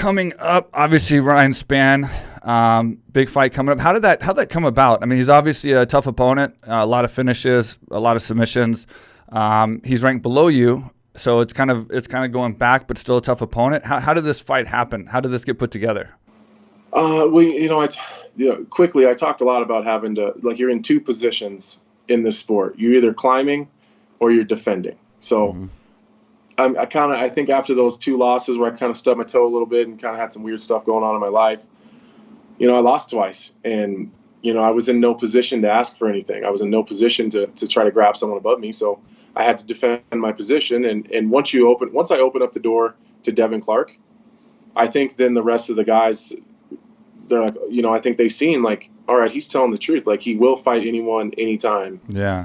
coming up, obviously Ryan Spann, big fight coming up. How'd that come about? I mean, he's obviously a tough opponent, a lot of finishes, a lot of submissions. He's ranked below you, so it's kind of going back, but still a tough opponent. How did this fight happen? How did this get put together? Quickly, I talked a lot about having to, like, you're in two positions in this sport. You're either climbing or you're defending. So I think after those two losses where I kind of stubbed my toe a little bit and kind of had some weird stuff going on in my life, I lost twice. And, I was in no position to ask for anything. I was in no position to try to grab someone above me. So I had to defend my position. And once I open up the door to Devin Clark, I think then the rest of the guys, they're like, I think they've seen, like, all right, he's telling the truth. Like, he will fight anyone, anytime,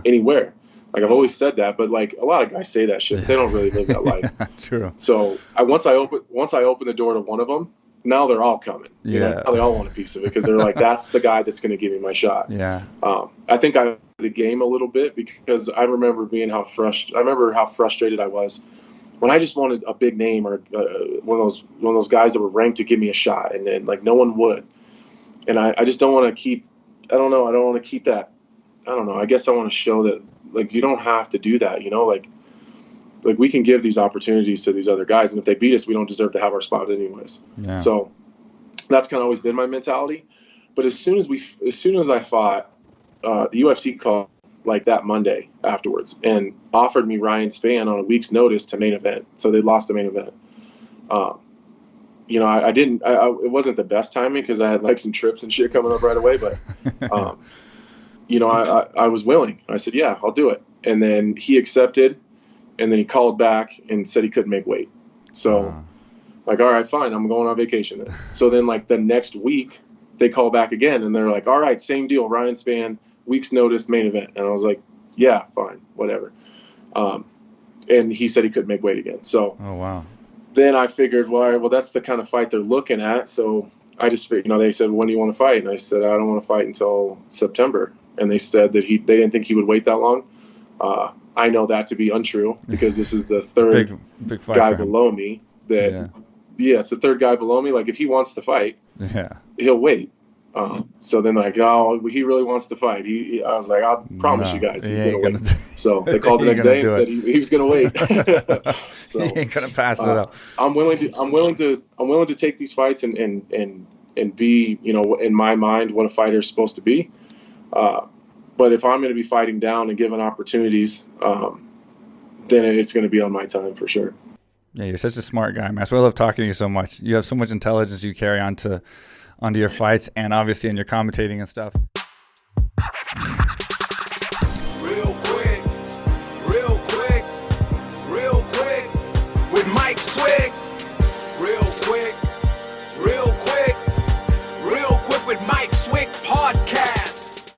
anywhere. Like, I've always said that, but, like, a lot of guys say that shit. But they don't really live that life. True. So once I open the door to one of them, now they're all coming. Now they all want a piece of it because they're like, that's the guy that's going to give me my shot. Yeah. I think I the game a little bit because I remember how frustrated I was when I just wanted a big name or one of those guys that were ranked to give me a shot, and then, like, no one would. And I just don't want to keep. I don't know. I don't want to keep that. I don't know. I guess I want to show that, like, you don't have to do that. Like we can give these opportunities to these other guys, and if they beat us, we don't deserve to have our spot anyways. Yeah. So that's kind of always been my mentality. But as soon as I fought, the UFC called, like, that Monday afterwards and offered me Ryan Spann on a week's notice to main event. So they lost the main event. I didn't. It wasn't the best timing because I had, like, some trips and shit coming up right away. But I was willing. I said, yeah, I'll do it. And then he accepted. And then he called back and said he couldn't make weight. So, like, all right, fine, I'm going on vacation then. So then, like, the next week, they call back again, and they're like, all right, same deal, Ryan Spann, week's notice, main event. And I was like, yeah, fine, whatever. And he said he couldn't make weight again. So then I figured, well, that's the kind of fight they're looking at. So I just figured, they said, when do you want to fight? And I said, I don't want to fight until September. And they said that they didn't think he would wait that long. I know that to be untrue because this is the third big guy below me. It's the third guy below me. Like, if he wants to fight, he'll wait. So then, like, he really wants to fight. I was like, I'll promise you guys he's going to wait. So they called the next day and said he was going to wait. So he ain't going to pass it up. I'm willing to take these fights and be, in my mind, what a fighter is supposed to be. But if I'm going to be fighting down and given opportunities, then it's going to be on my time for sure. Yeah, you're such a smart guy, man. That's why I love talking to you so much. You have so much intelligence you carry onto your fights and obviously in your commentating and stuff.